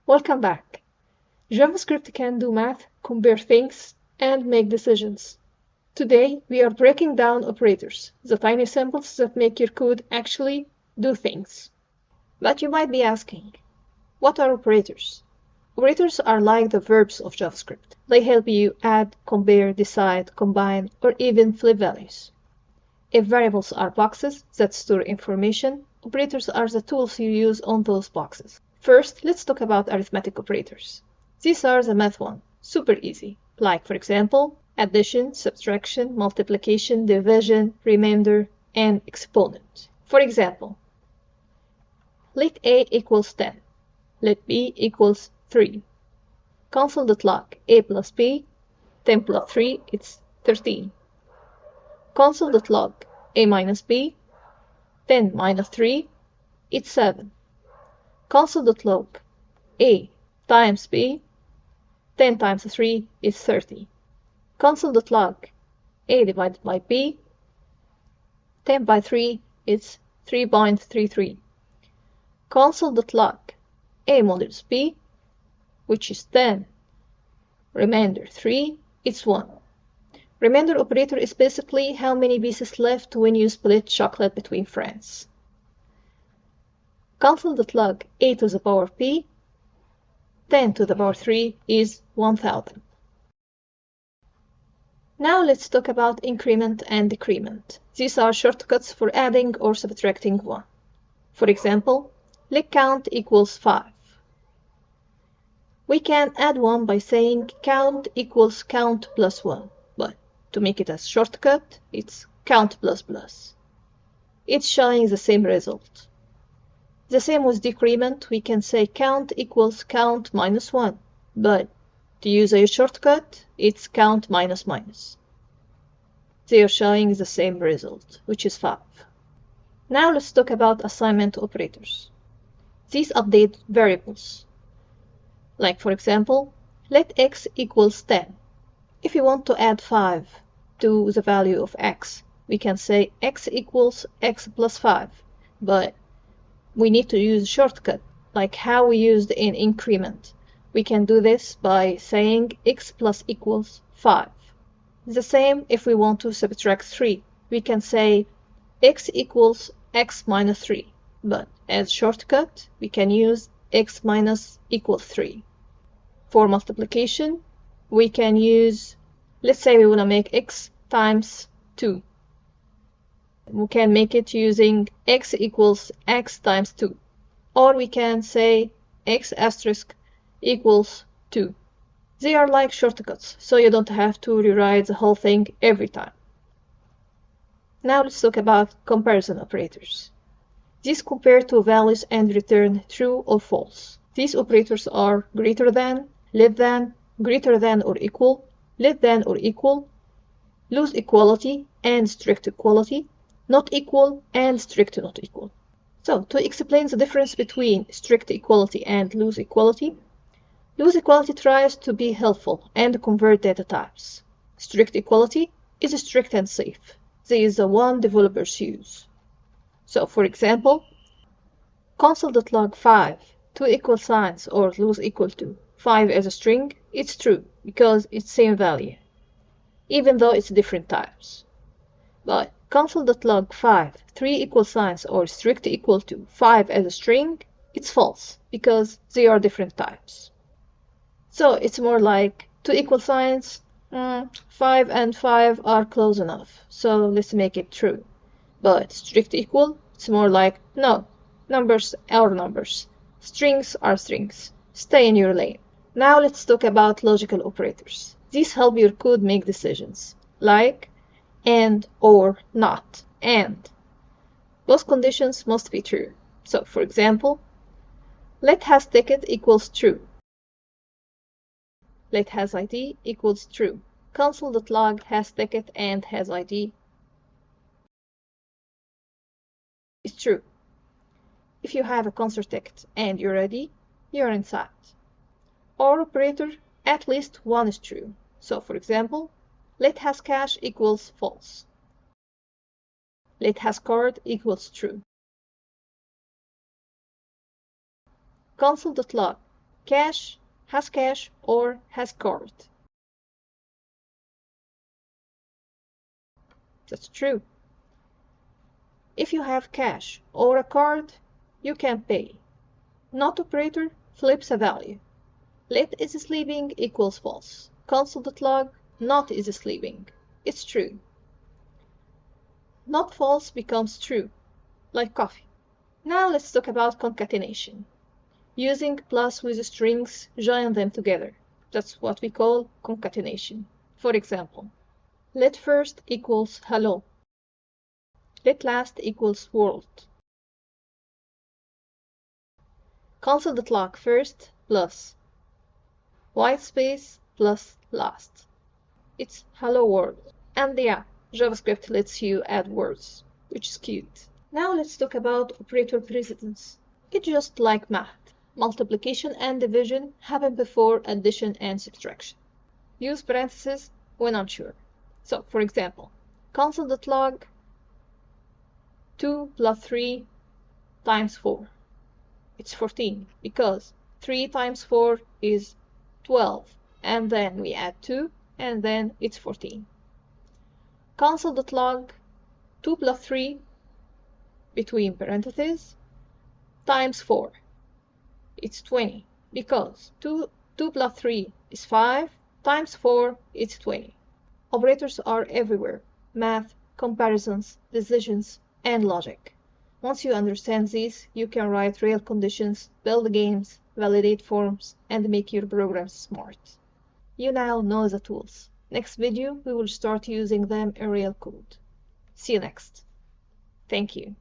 Welcome back. JavaScript can do math, compare things, and make decisions. Today, we are breaking down operators, the tiny symbols that make your code actually do things. But you might be asking, what are operators? Operators are like the verbs of JavaScript. They help you add, compare, decide, combine, or even flip values. If variables are boxes that store information, operators are the tools you use on those boxes. First, let's talk about arithmetic operators. These are the math ones, super easy, like for example, addition, subtraction, multiplication, division, remainder, and exponent. For example, let A equals 10, let B equals 3. Console.log A plus B, 10 plus 3, it's 13. Console.log A minus B, 10 minus 3, it's 7. Console.log A times B, 10 times 3 is 30. Console.log A divided by B, 10 by 3 is 3.33. Console.log A modulus B, which is 10, remainder 3, it's 1. Remainder operator is basically how many pieces left when you split chocolate between friends. Console.log A to the power P, 10 to the power 3 is 1000. Now let's talk about increment and decrement. These are shortcuts for adding or subtracting 1. For example, let count equals 5. We can add 1 by saying count equals count plus 1, but to make it a shortcut, it's count plus plus. It's showing the same result. The same with decrement, we can say count equals count minus 1, but to use a shortcut, it's count minus minus. They are showing the same result, which is 5. Now let's talk about assignment operators. These update variables. Like for example, let x equals 10. If we want to add 5 to the value of x, we can say x equals x plus 5, but we need to use a shortcut, like how we used in increment. We can do this by saying x plus equals 5. The same if we want to subtract 3. We can say x equals x minus 3, but as shortcut, we can use x minus equals 3. For multiplication, we can use, let's say we want to make x times 2. We can make it using x equals x times 2. Or we can say x asterisk equals 2. They are like shortcuts, so you don't have to rewrite the whole thing every time. Now let's talk about comparison operators. These compare two values and return true or false. These operators are greater than, less than, greater than or equal, less than or equal, loose equality and strict equality, not equal and strict not equal. So, to explain the difference between strict equality and loose equality tries to be helpful and convert data types. Strict equality is strict and safe. This is the one developers use. So, for example, console.log 5, two equal signs or loose equal to 5 as a string, it's true because it's same value, even though it's different types. But console.log 5, 3 equal signs or strict equal to 5 as a string, it's false because they are different types. So it's more like 2 equal signs, 5 and 5 are close enough, so let's make it true. But strict equal, it's more like, no, numbers are numbers, strings are strings, stay in your lane. Now let's talk about logical operators. These help your code make decisions, like and or not, and. Both conditions must be true. So, for example, let has ticket equals true. Let has ID equals true. Console.log has ticket and has ID is true. If you have a concert ticket and you're ready, you're inside. Or operator, at least one is true. So, for example, let has cash equals false. let has card equals true. Console.log cache, has cache, or has card. That's true. If you have cache or a card, you can pay. Not operator flips a value. Let is sleeping equals false. Console.log not is sleeping. It's true. Not false becomes true, like coffee. Now let's talk about concatenation. Using plus with strings, join them together. That's what we call concatenation. For example, let first equals hello. Let last equals world. Console.log first plus white space plus last. It's hello world. And yeah, JavaScript lets you add words, which is cute. Now let's talk about operator precedence. It's just like math. Multiplication and division happen before addition and subtraction. Use parentheses when unsure. So, for example, console.log 2 plus 3 times 4. It's 14 because 3 times 4 is 12, and then we add 2, and then it's 14. Console.log 2 plus 3 between parentheses times 4. It's 20 because 2 plus 3 is 5 times 4 is 20. Operators are everywhere: math, comparisons, decisions, and logic. Once you understand these, you can write real conditions, build games, validate forms, and make your programs smart. You now know the tools. Next video, we will start using them in real code. See you next. Thank you.